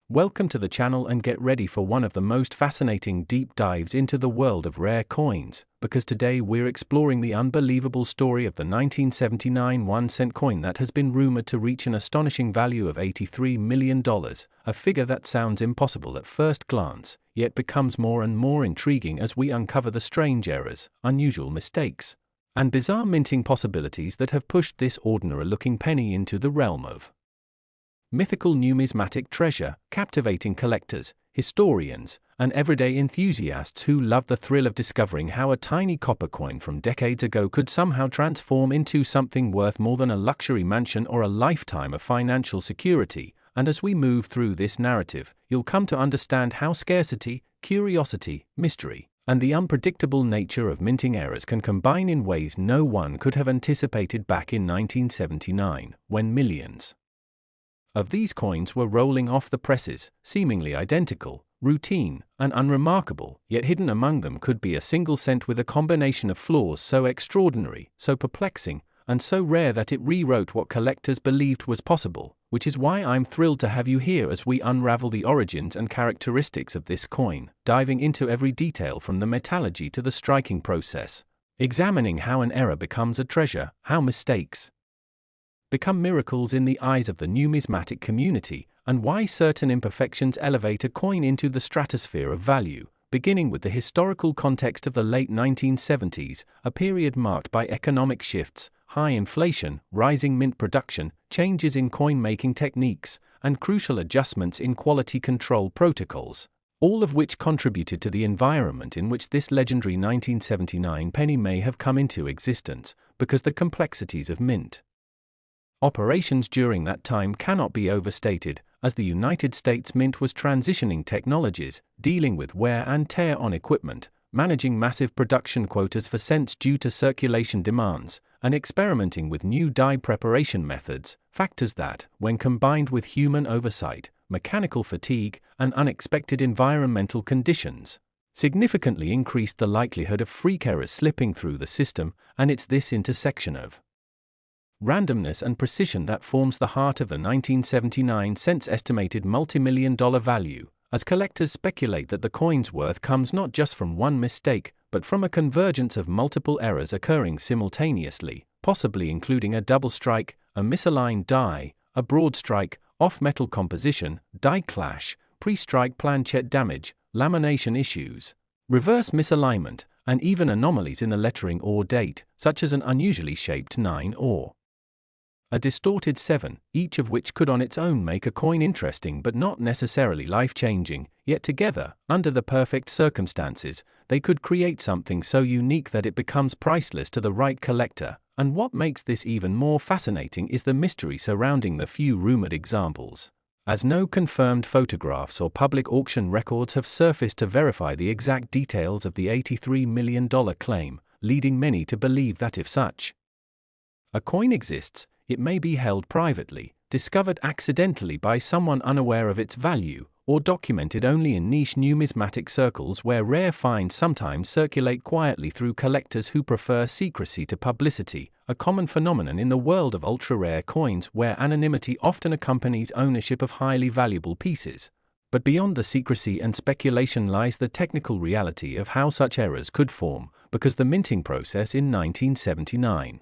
Welcome to the channel and get ready for one of the most fascinating deep dives into the world of rare coins, because today we're exploring the unbelievable story of the 1979 1-cent coin that has been rumored to reach an astonishing value of $83 million, a figure that sounds impossible at first glance, yet becomes more and more intriguing as we uncover the strange errors, unusual mistakes, and bizarre minting possibilities that have pushed this ordinary-looking penny into the realm of mythical numismatic treasure, captivating collectors, historians, and everyday enthusiasts who love the thrill of discovering how a tiny copper coin from decades ago could somehow transform into something worth more than a luxury mansion or a lifetime of financial security. And as we move through this narrative, you'll come to understand how scarcity, curiosity, mystery, and the unpredictable nature of minting errors can combine in ways no one could have anticipated back in 1979, when millions of these coins were rolling off the presses, seemingly identical, routine, and unremarkable, yet hidden among them could be a single cent with a combination of flaws so extraordinary, so perplexing, and so rare that it rewrote what collectors believed was possible, which is why I'm thrilled to have you here as we unravel the origins and characteristics of this coin, diving into every detail from the metallurgy to the striking process, examining how an error becomes a treasure, how mistakes become miracles in the eyes of the numismatic community, and why certain imperfections elevate a coin into the stratosphere of value, beginning with the historical context of the late 1970s, a period marked by economic shifts, high inflation, rising mint production, changes in coin-making techniques, and crucial adjustments in quality control protocols, all of which contributed to the environment in which this legendary 1979 penny may have come into existence, because the complexities of mint operations during that time cannot be overstated, as the United States Mint was transitioning technologies, dealing with wear and tear on equipment, managing massive production quotas for cents due to circulation demands, and experimenting with new die preparation methods, factors that, when combined with human oversight, mechanical fatigue, and unexpected environmental conditions, significantly increased the likelihood of freak errors slipping through the system. And it's this intersection of randomness and precision that forms the heart of the 1979 cents estimated multi-million-dollar value, as collectors speculate that the coin's worth comes not just from one mistake, but from a convergence of multiple errors occurring simultaneously, possibly including a double strike, a misaligned die, a broad strike, off-metal composition, die clash, pre-strike planchet damage, lamination issues, reverse misalignment, and even anomalies in the lettering or date, such as an unusually shaped 9 or a distorted 7, each of which could on its own make a coin interesting but not necessarily life-changing, yet together, under the perfect circumstances, they could create something so unique that it becomes priceless to the right collector. And what makes this even more fascinating is the mystery surrounding the few rumored examples, as no confirmed photographs or public auction records have surfaced to verify the exact details of the $83 million claim, leading many to believe that if such a coin exists, it may be held privately, discovered accidentally by someone unaware of its value, or documented only in niche numismatic circles where rare finds sometimes circulate quietly through collectors who prefer secrecy to publicity, a common phenomenon in the world of ultra-rare coins where anonymity often accompanies ownership of highly valuable pieces. But beyond the secrecy and speculation lies the technical reality of how such errors could form, because the minting process in 1979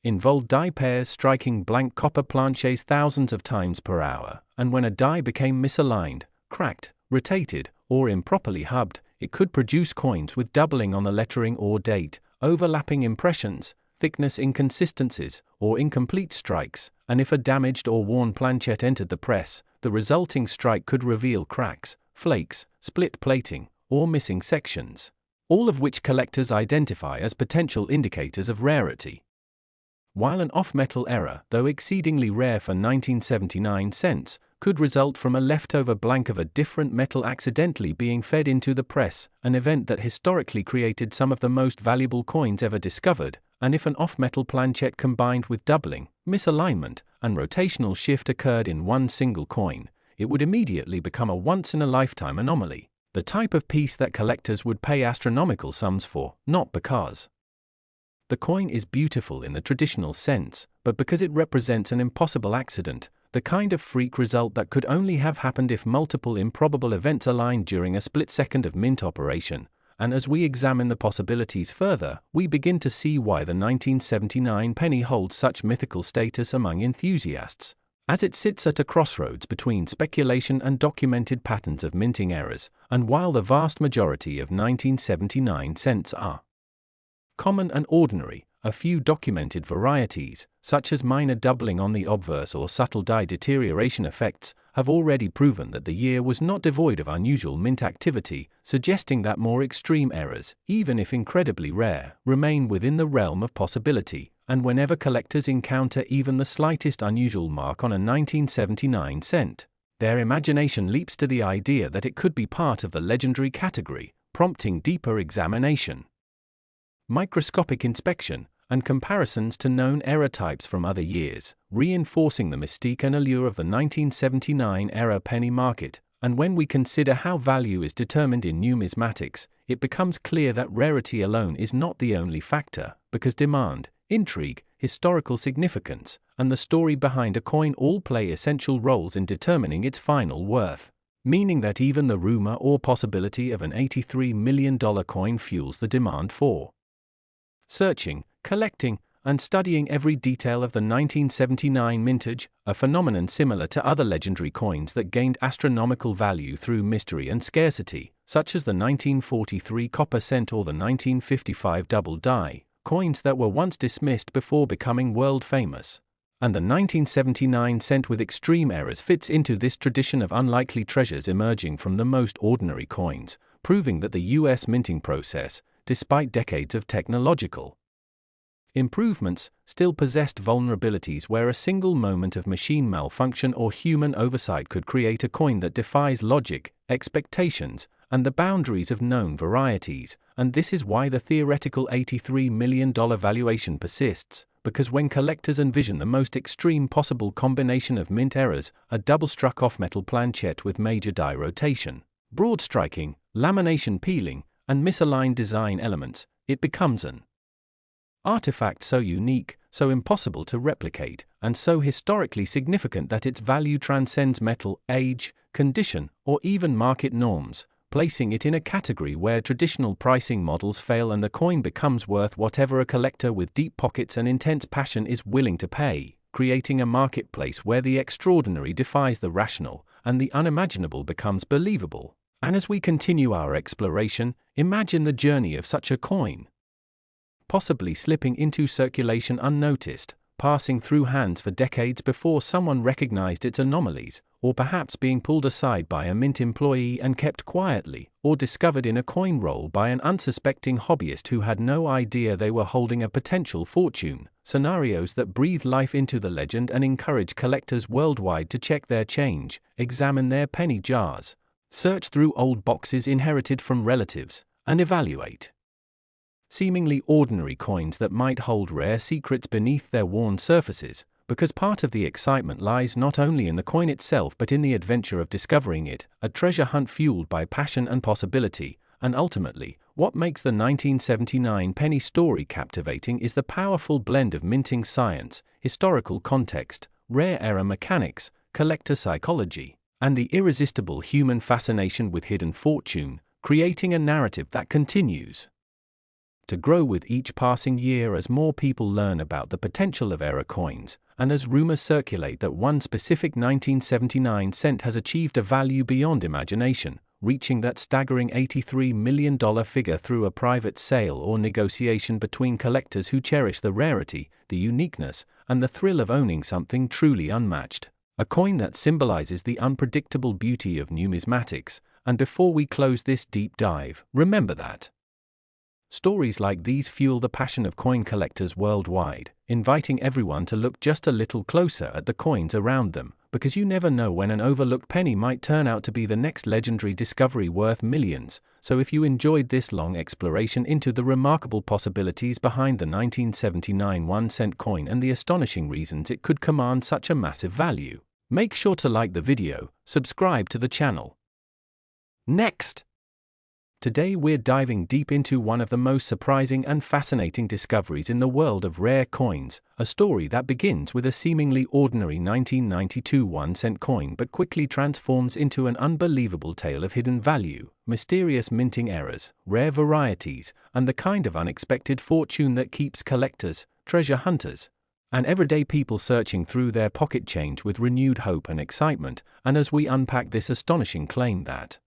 involved die pairs striking blank copper planchets thousands of times per hour, and when a die became misaligned, cracked, rotated, or improperly hubbed, it could produce coins with doubling on the lettering or date, overlapping impressions, thickness inconsistencies, or incomplete strikes, and if a damaged or worn planchet entered the press, the resulting strike could reveal cracks, flakes, split plating, or missing sections, all of which collectors identify as potential indicators of rarity. While an off-metal error, though exceedingly rare for 1979 cents, could result from a leftover blank of a different metal accidentally being fed into the press, an event that historically created some of the most valuable coins ever discovered, and if an off-metal planchet combined with doubling, misalignment, and rotational shift occurred in one single coin, it would immediately become a once-in-a-lifetime anomaly, the type of piece that collectors would pay astronomical sums for, not because the coin is beautiful in the traditional sense, but because it represents an impossible accident, The kind of freak result that could only have happened if multiple improbable events aligned during a split second of mint operation. And as we examine the possibilities further, we begin to see why the 1979 penny holds such mythical status among enthusiasts, as it sits at a crossroads between speculation and documented patterns of minting errors. And while the vast majority of 1979 cents are common and ordinary, a few documented varieties, such as minor doubling on the obverse or subtle die deterioration effects, have already proven that the year was not devoid of unusual mint activity, suggesting that more extreme errors, even if incredibly rare, remain within the realm of possibility. And whenever collectors encounter even the slightest unusual mark on a 1979 cent, their imagination leaps to the idea that it could be part of the legendary category, prompting deeper examination, microscopic inspection, and comparisons to known error types from other years, reinforcing the mystique and allure of the 1979 era penny market. And when we consider how value is determined in numismatics, it becomes clear that rarity alone is not the only factor, because demand, intrigue, historical significance, and the story behind a coin all play essential roles in determining its final worth, meaning that even the rumor or possibility of an $83 million coin fuels the demand for searching, collecting, and studying every detail of the 1979 mintage, a phenomenon similar to other legendary coins that gained astronomical value through mystery and scarcity, such as the 1943 copper cent or the 1955 double die, coins that were once dismissed before becoming world famous. And the 1979 cent with extreme errors fits into this tradition of unlikely treasures emerging from the most ordinary coins, proving that the US minting process, despite decades of technological improvements, still possessed vulnerabilities where a single moment of machine malfunction or human oversight could create a coin that defies logic, expectations, and the boundaries of known varieties. And this is why the theoretical $83 million valuation persists, because when collectors envision the most extreme possible combination of mint errors, a double struck-off metal planchet with major die rotation, broad striking, lamination peeling, and misaligned design elements, it becomes an artifact so unique, so impossible to replicate, and so historically significant that its value transcends metal, age, condition, or even market norms, placing it in a category where traditional pricing models fail and the coin becomes worth whatever a collector with deep pockets and intense passion is willing to pay, creating a marketplace where the extraordinary defies the rational, and the unimaginable becomes believable. And as we continue our exploration, imagine the journey of such a coin, possibly slipping into circulation unnoticed, passing through hands for decades before someone recognized its anomalies, or perhaps being pulled aside by a mint employee and kept quietly, or discovered in a coin roll by an unsuspecting hobbyist who had no idea they were holding a potential fortune. Scenarios that breathe life into the legend and encourage collectors worldwide to check their change, examine their penny jars, search through old boxes inherited from relatives, and evaluate seemingly ordinary coins that might hold rare secrets beneath their worn surfaces, because part of the excitement lies not only in the coin itself but in the adventure of discovering it, a treasure hunt fueled by passion and possibility. And ultimately, what makes the 1979 penny story captivating is the powerful blend of minting science, historical context, rare error mechanics, collector psychology, and the irresistible human fascination with hidden fortune, creating a narrative that continues to grow with each passing year as more people learn about the potential of error coins, and as rumors circulate that one specific 1979 cent has achieved a value beyond imagination, reaching that staggering $83 million figure through a private sale or negotiation between collectors who cherish the rarity, the uniqueness, and the thrill of owning something truly unmatched. A coin that symbolizes the unpredictable beauty of numismatics. And before we close this deep dive, remember that stories like these fuel the passion of coin collectors worldwide, inviting everyone to look just a little closer at the coins around them, because you never know when an overlooked penny might turn out to be the next legendary discovery worth millions. So if you enjoyed this long exploration into the remarkable possibilities behind the 1979 1-cent coin and the astonishing reasons it could command such a massive value, make sure to like the video, subscribe to the channel. Next! Today we're diving deep into one of the most surprising and fascinating discoveries in the world of rare coins, a story that begins with a seemingly ordinary 1992 1-cent coin but quickly transforms into an unbelievable tale of hidden value, mysterious minting errors, rare varieties, and the kind of unexpected fortune that keeps collectors, treasure hunters, and everyday people searching through their pocket change with renewed hope and excitement. And as we unpack this astonishing claim that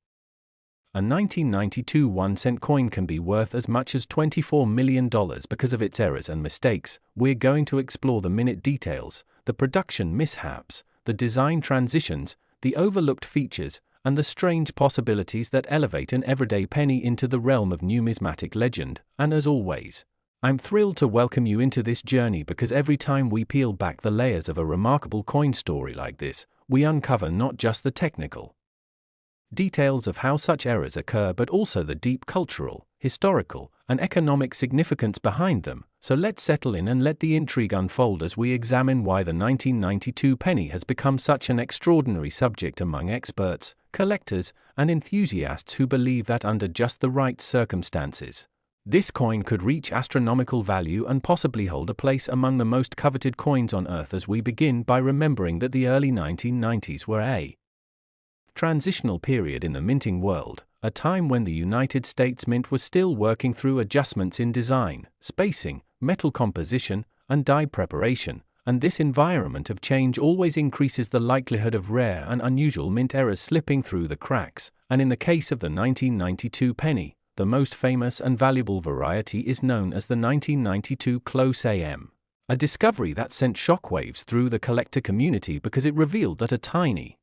a 1992 1-cent coin can be worth as much as $24 million because of its errors and mistakes, we're going to explore the minute details, the production mishaps, the design transitions, the overlooked features, and the strange possibilities that elevate an everyday penny into the realm of numismatic legend. And as always, I'm thrilled to welcome you into this journey because every time we peel back the layers of a remarkable coin story like this, we uncover not just the technical details of how such errors occur but also the deep cultural, historical, and economic significance behind them. So let's settle in and let the intrigue unfold as we examine why the 1992 penny has become such an extraordinary subject among experts, collectors, and enthusiasts who believe that under just the right circumstances, this coin could reach astronomical value and possibly hold a place among the most coveted coins on Earth. As we begin by remembering that the early 1990s were a transitional period in the minting world, a time when the United States Mint was still working through adjustments in design, spacing, metal composition, and die preparation, and this environment of change always increases the likelihood of rare and unusual mint errors slipping through the cracks. And in the case of the 1992 penny, the most famous and valuable variety is known as the 1992 close AM, a discovery that sent shockwaves through the collector community because it revealed that a tiny,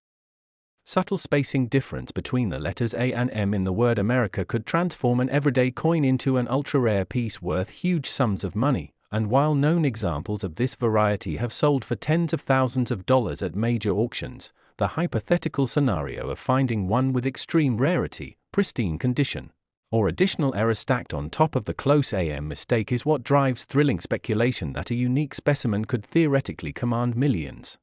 subtle spacing difference between the letters A and M in the word America could transform an everyday coin into an ultra-rare piece worth huge sums of money. And while known examples of this variety have sold for tens of thousands of dollars at major auctions, the hypothetical scenario of finding one with extreme rarity, pristine condition, or additional errors stacked on top of the close AM mistake is what drives thrilling speculation that a unique specimen could theoretically command millions,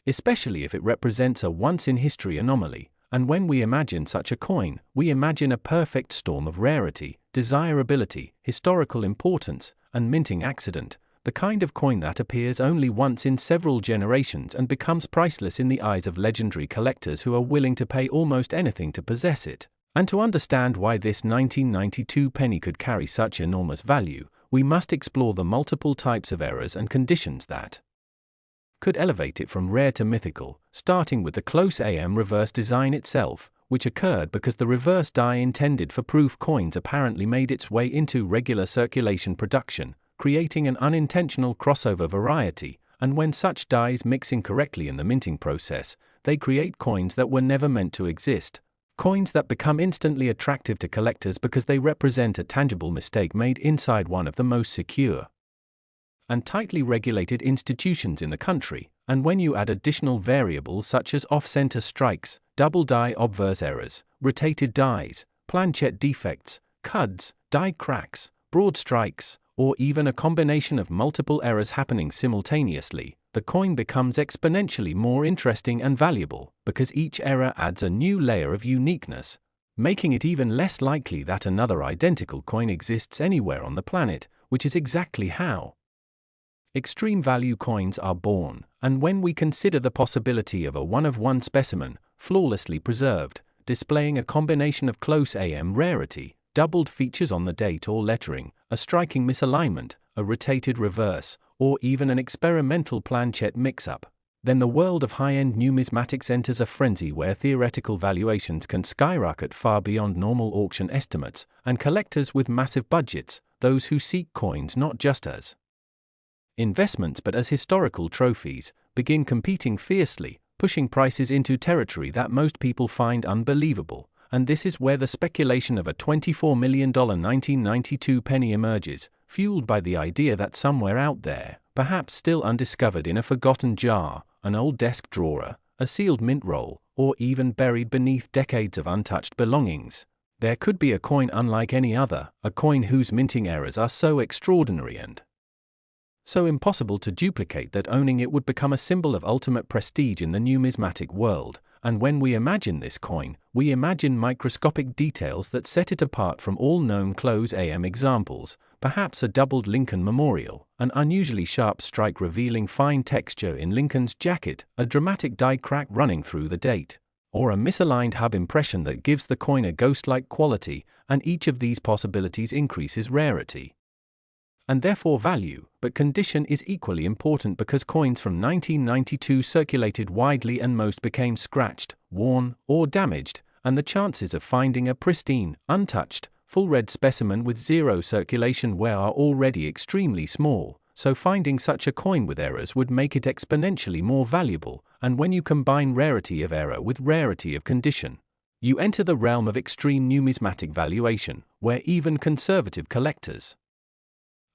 especially if it represents a once-in-history anomaly. And when we imagine such a coin, we imagine a perfect storm of rarity, desirability, historical importance, and minting accident, the kind of coin that appears only once in several generations and becomes priceless in the eyes of legendary collectors who are willing to pay almost anything to possess it. And to understand why this 1992 penny could carry such enormous value, we must explore the multiple types of errors and conditions that could elevate it from rare to mythical, starting with the close AM reverse design itself, which occurred because the reverse die intended for proof coins apparently made its way into regular circulation production, creating an unintentional crossover variety. And when such dies mix incorrectly in the minting process, they create coins that were never meant to exist. Coins that become instantly attractive to collectors because they represent a tangible mistake made inside one of the most secure and tightly regulated institutions in the country. And when you add additional variables such as off-center strikes, double die obverse errors, rotated dies, planchet defects, cuds, die cracks, broad strikes, or even a combination of multiple errors happening simultaneously, the coin becomes exponentially more interesting and valuable, because each error adds a new layer of uniqueness, making it even less likely that another identical coin exists anywhere on the planet, which is exactly how extreme value coins are born. And when we consider the possibility of a one-of-one specimen, flawlessly preserved, displaying a combination of close AM rarity, doubled features on the date or lettering, a striking misalignment, a rotated reverse, or even an experimental planchet mix-up, then the world of high-end numismatics enters a frenzy where theoretical valuations can skyrocket far beyond normal auction estimates, and collectors with massive budgets, those who seek coins not just as investments but as historical trophies, begin competing fiercely, pushing prices into territory that most people find unbelievable. And this is where the speculation of a $24 million 1992 penny emerges, fueled by the idea that somewhere out there, perhaps still undiscovered in a forgotten jar, an old desk drawer, a sealed mint roll, or even buried beneath decades of untouched belongings, there could be a coin unlike any other, a coin whose minting errors are so extraordinary and so impossible to duplicate that owning it would become a symbol of ultimate prestige in the numismatic world. and when we imagine this coin, we imagine microscopic details that set it apart from all known close AM examples, perhaps a doubled Lincoln memorial, an unusually sharp strike revealing fine texture in Lincoln's jacket, a dramatic die crack running through the date, or a misaligned hub impression that gives the coin a ghost-like quality, and each of these possibilities increases rarity and therefore value, but condition is equally important because coins from 1992 circulated widely and most became scratched, worn, or damaged, and the chances of finding a pristine, untouched, full red specimen with zero circulation wear are already extremely small, so finding such a coin with errors would make it exponentially more valuable, and when you combine rarity of error with rarity of condition, you enter the realm of extreme numismatic valuation, where even conservative collectors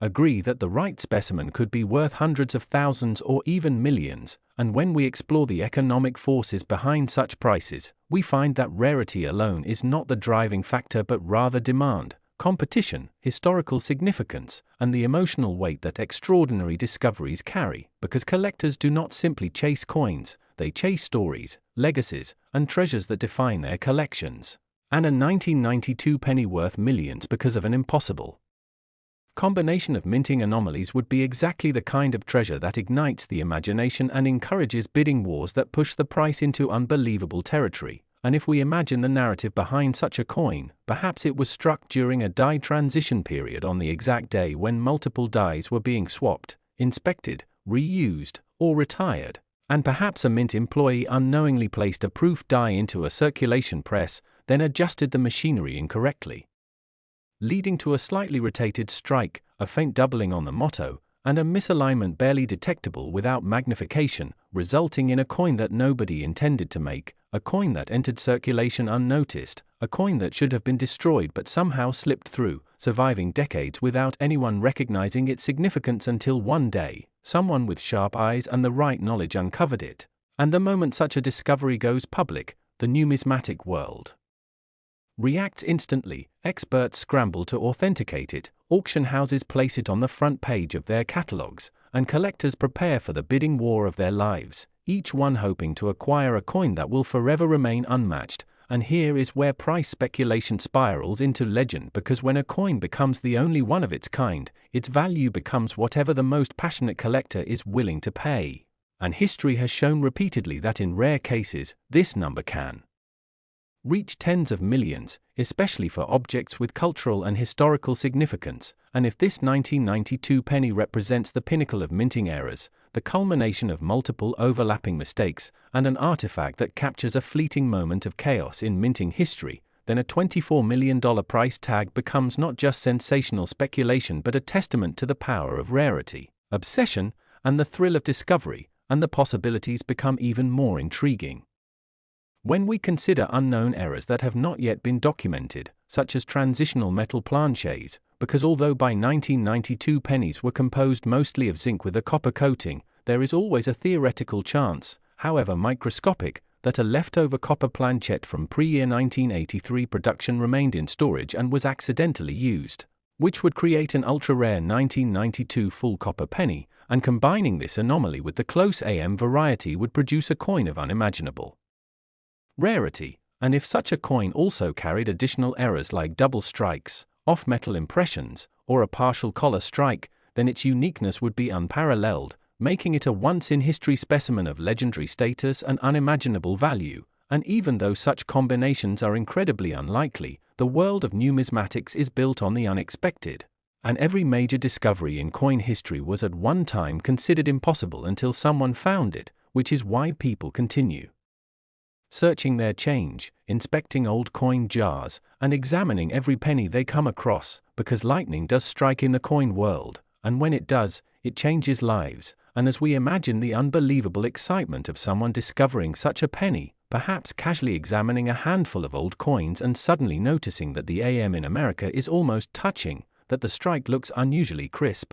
agree that the right specimen could be worth hundreds of thousands or even millions, and when we explore the economic forces behind such prices, we find that rarity alone is not the driving factor but rather demand, competition, historical significance, and the emotional weight that extraordinary discoveries carry, because collectors do not simply chase coins, they chase stories, legacies, and treasures that define their collections. And a 1992 penny worth millions because of an impossible combination of minting anomalies would be exactly the kind of treasure that ignites the imagination and encourages bidding wars that push the price into unbelievable territory. And if we imagine the narrative behind such a coin, perhaps it was struck during a die transition period on the exact day when multiple dies were being swapped, inspected, reused, or retired, and perhaps a mint employee unknowingly placed a proof die into a circulation press, then adjusted the machinery incorrectly, leading to a slightly rotated strike, a faint doubling on the motto, and a misalignment barely detectable without magnification, resulting in a coin that nobody intended to make, a coin that entered circulation unnoticed, a coin that should have been destroyed but somehow slipped through, surviving decades without anyone recognizing its significance until one day, someone with sharp eyes and the right knowledge uncovered it. And the moment such a discovery goes public, the numismatic world reacts instantly, experts scramble to authenticate it, auction houses place it on the front page of their catalogs, and collectors prepare for the bidding war of their lives, each one hoping to acquire a coin that will forever remain unmatched. And here is where price speculation spirals into legend, because when a coin becomes the only one of its kind, its value becomes whatever the most passionate collector is willing to pay. And history has shown repeatedly that in rare cases, this number can reach tens of millions, especially for objects with cultural and historical significance, and if this 1992 penny represents the pinnacle of minting errors, the culmination of multiple overlapping mistakes, and an artifact that captures a fleeting moment of chaos in minting history, then a $24 million price tag becomes not just sensational speculation but a testament to the power of rarity, obsession, and the thrill of discovery, and the possibilities become even more intriguing when we consider unknown errors that have not yet been documented, such as transitional metal planchets, because although by 1992 pennies were composed mostly of zinc with a copper coating, there is always a theoretical chance, however microscopic, that a leftover copper planchet from pre-year 1983 production remained in storage and was accidentally used, which would create an ultra-rare 1992 full copper penny, and combining this anomaly with the close AM variety would produce a coin of unimaginable rarity. And if such a coin also carried additional errors like double strikes, off-metal impressions, or a partial collar strike, then its uniqueness would be unparalleled, making it a once-in-history specimen of legendary status and unimaginable value. And even though such combinations are incredibly unlikely, the world of numismatics is built on the unexpected, and every major discovery in coin history was at one time considered impossible until someone found it, which is why people continue searching their change, inspecting old coin jars, and examining every penny they come across, because lightning does strike in the coin world, and when it does, it changes lives. And as we imagine the unbelievable excitement of someone discovering such a penny, perhaps casually examining a handful of old coins and suddenly noticing that the AM in America is almost touching, that the strike looks unusually crisp.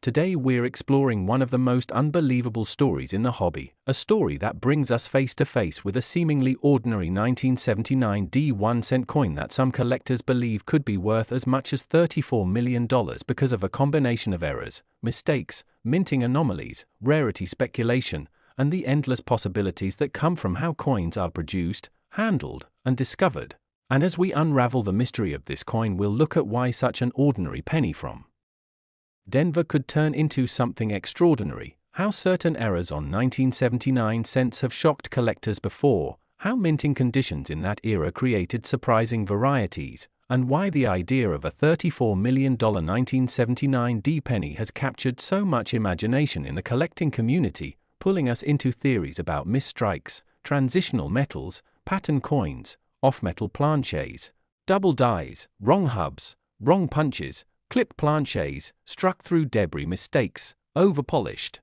Today we're exploring one of the most unbelievable stories in the hobby, a story that brings us face to face with a seemingly ordinary 1979 1-cent coin that some collectors believe could be worth as much as $34 million because of a combination of errors, mistakes, minting anomalies, rarity speculation, and the endless possibilities that come from how coins are produced, handled, and discovered. And as we unravel the mystery of this coin, we'll look at why such an ordinary penny from Denver could turn into something extraordinary, how certain errors on 1979 cents have shocked collectors before, how minting conditions in that era created surprising varieties, and why the idea of a $34 million 1979 D penny has captured so much imagination in the collecting community, pulling us into theories about misstrikes, transitional metals, pattern coins, off-metal planchets, double dies, wrong hubs, wrong punches, clipped planchets, struck through debris mistakes, over-polished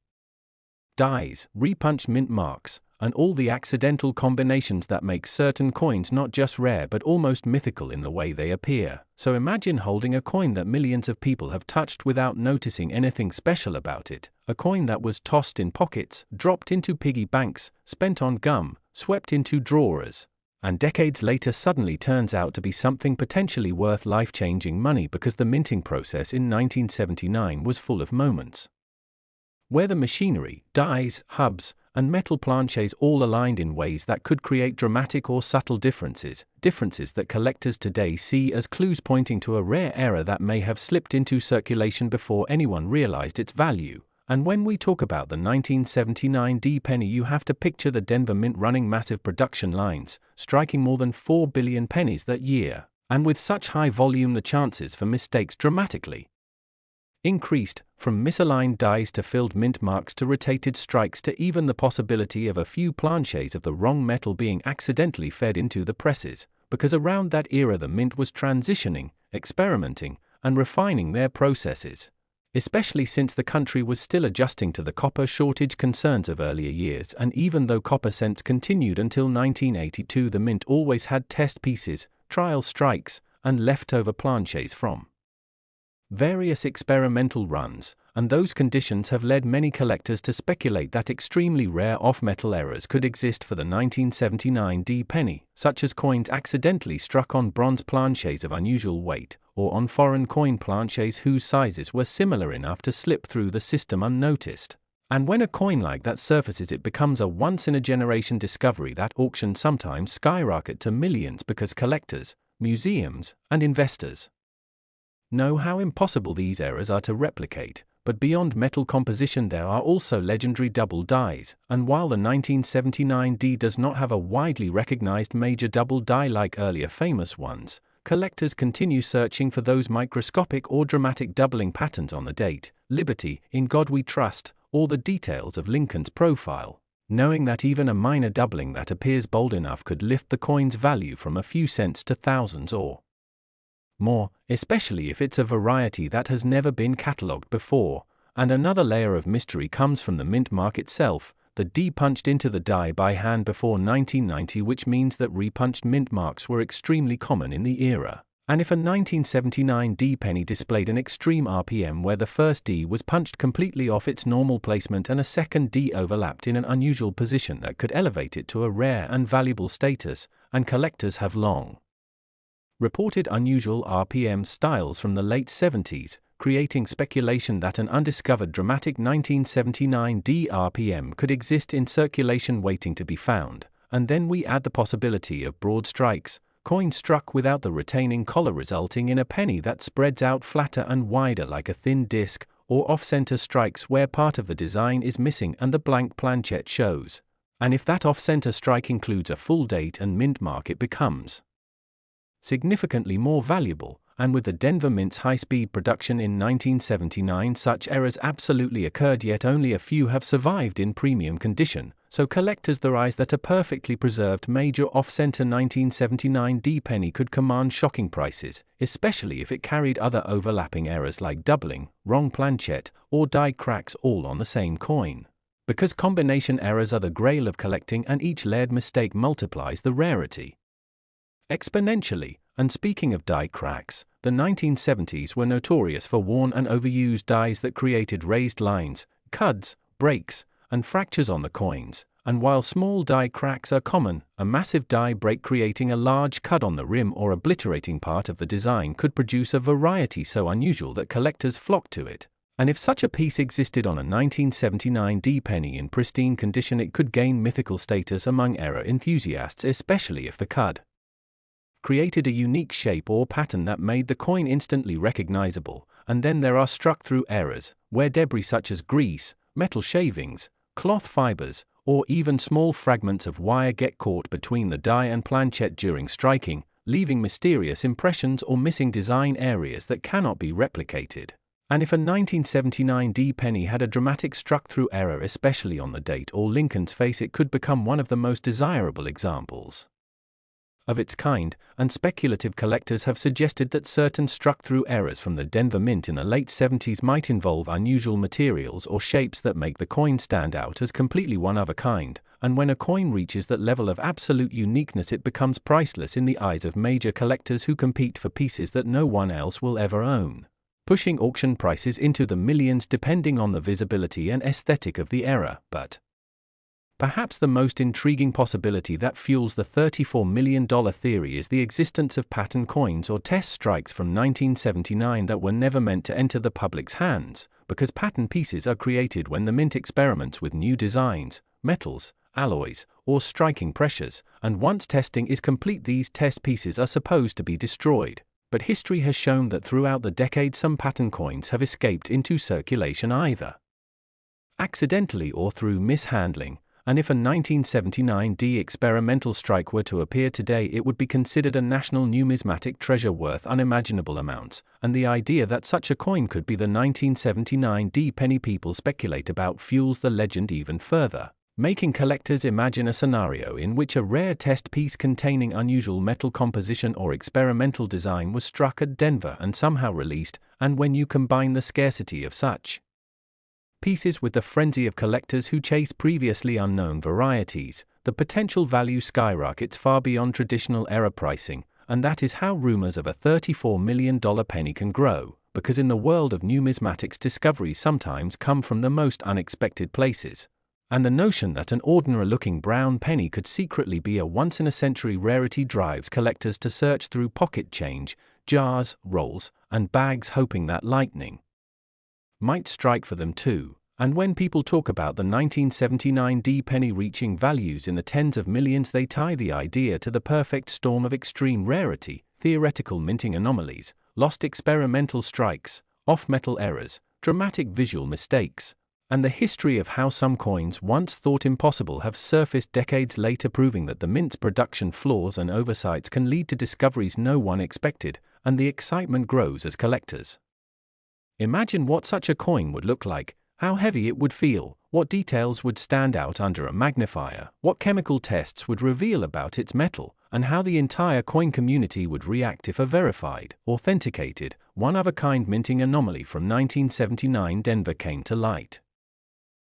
dies, repunched mint marks, and all the accidental combinations that make certain coins not just rare but almost mythical in the way they appear. So imagine holding a coin that millions of people have touched without noticing anything special about it, a coin that was tossed in pockets, dropped into piggy banks, spent on gum, swept into drawers, and decades later suddenly turns out to be something potentially worth life-changing money because the minting process in 1979 was full of moments where the machinery, dies, hubs, and metal planchets all aligned in ways that could create dramatic or subtle differences that collectors today see as clues pointing to a rare error that may have slipped into circulation before anyone realized its value. And when we talk about the 1979 D penny, you have to picture the Denver Mint running massive production lines, striking more than 4 billion pennies that year, and with such high volume the chances for mistakes dramatically increased, from misaligned dies to filled mint marks to rotated strikes to even the possibility of a few planchets of the wrong metal being accidentally fed into the presses, because around that era the mint was transitioning, experimenting, and refining their processes, especially since the country was still adjusting to the copper shortage concerns of earlier years. And even though copper cents continued until 1982, the mint always had test pieces, trial strikes, and leftover planchets from various experimental runs, and those conditions have led many collectors to speculate that extremely rare off-metal errors could exist for the 1979 D penny, such as coins accidentally struck on bronze planchets of unusual weight, or on foreign coin planchets whose sizes were similar enough to slip through the system unnoticed. And when a coin like that surfaces, it becomes a once-in-a-generation discovery that auctions sometimes skyrocket to millions because collectors, museums, and investors know how impossible these errors are to replicate. But beyond metal composition there are also legendary double dies, and while the 1979 D does not have a widely recognized major double die like earlier famous ones, collectors continue searching for those microscopic or dramatic doubling patterns on the date, Liberty, In God We Trust, or the details of Lincoln's profile, knowing that even a minor doubling that appears bold enough could lift the coin's value from a few cents to thousands or more, especially if it's a variety that has never been catalogued before. And another layer of mystery comes from the mint mark itself, the D punched into the die by hand before 1990, which means that repunched mint marks were extremely common in the era. And if a 1979 D penny displayed an extreme RPM where the first D was punched completely off its normal placement and a second D overlapped in an unusual position, that could elevate it to a rare and valuable status, and collectors have long reported unusual RPM styles from the late 70s, creating speculation that an undiscovered dramatic 1979 D RPM could exist in circulation waiting to be found. And then we add the possibility of broad strikes, coins struck without the retaining collar, resulting in a penny that spreads out flatter and wider like a thin disc, or off-center strikes where part of the design is missing and the blank planchet shows. And if that off-center strike includes a full date and mint mark, it becomes significantly more valuable. And with the Denver Mint's high-speed production in 1979, such errors absolutely occurred, yet only a few have survived in premium condition, so collectors theorize that a perfectly preserved major off-center 1979 D penny could command shocking prices, especially if it carried other overlapping errors like doubling, wrong planchet, or die cracks all on the same coin. Because combination errors are the grail of collecting, and each layered mistake multiplies the rarity exponentially. And speaking of die cracks, the 1970s were notorious for worn and overused dies that created raised lines, cuds, breaks, and fractures on the coins. And while small die cracks are common, a massive die break creating a large cud on the rim or obliterating part of the design could produce a variety so unusual that collectors flock to it. And if such a piece existed on a 1979 D penny in pristine condition, it could gain mythical status among error enthusiasts, especially if the cud created a unique shape or pattern that made the coin instantly recognizable. And then there are struck-through errors, where debris such as grease, metal shavings, cloth fibers, or even small fragments of wire get caught between the die and planchet during striking, leaving mysterious impressions or missing design areas that cannot be replicated. And if a 1979 D penny had a dramatic struck-through error, especially on the date or Lincoln's face, it could become one of the most desirable examples of its kind, and speculative collectors have suggested that certain struck-through errors from the Denver Mint in the late 70s might involve unusual materials or shapes that make the coin stand out as completely one of a kind, and when a coin reaches that level of absolute uniqueness, it becomes priceless in the eyes of major collectors who compete for pieces that no one else will ever own, pushing auction prices into the millions depending on the visibility and aesthetic of the era. But perhaps the most intriguing possibility that fuels the $34 million theory is the existence of pattern coins or test strikes from 1979 that were never meant to enter the public's hands, because pattern pieces are created when the mint experiments with new designs, metals, alloys, or striking pressures, and once testing is complete, these test pieces are supposed to be destroyed. But history has shown that throughout the decades some pattern coins have escaped into circulation either accidentally or through mishandling. And if a 1979 D experimental strike were to appear today, it would be considered a national numismatic treasure worth unimaginable amounts, and the idea that such a coin could be the 1979 D penny people speculate about fuels the legend even further, making collectors imagine a scenario in which a rare test piece containing unusual metal composition or experimental design was struck at Denver and somehow released. And when you combine the scarcity of such pieces with the frenzy of collectors who chase previously unknown varieties, the potential value skyrockets far beyond traditional error pricing, and that is how rumors of a $34 million penny can grow, because in the world of numismatics, discoveries sometimes come from the most unexpected places. And the notion that an ordinary-looking brown penny could secretly be a once-in-a-century rarity drives collectors to search through pocket change, jars, rolls, and bags, hoping that lightning might strike for them too. And when people talk about the 1979 D penny reaching values in the tens of millions, they tie the idea to the perfect storm of extreme rarity, theoretical minting anomalies, lost experimental strikes, off-metal errors, dramatic visual mistakes, and the history of how some coins once thought impossible have surfaced decades later, proving that the mint's production flaws and oversights can lead to discoveries no one expected, and the excitement grows as collectors imagine what such a coin would look like, how heavy it would feel, what details would stand out under a magnifier, what chemical tests would reveal about its metal, and how the entire coin community would react if a verified, authenticated, one-of-a-kind minting anomaly from 1979 Denver came to light.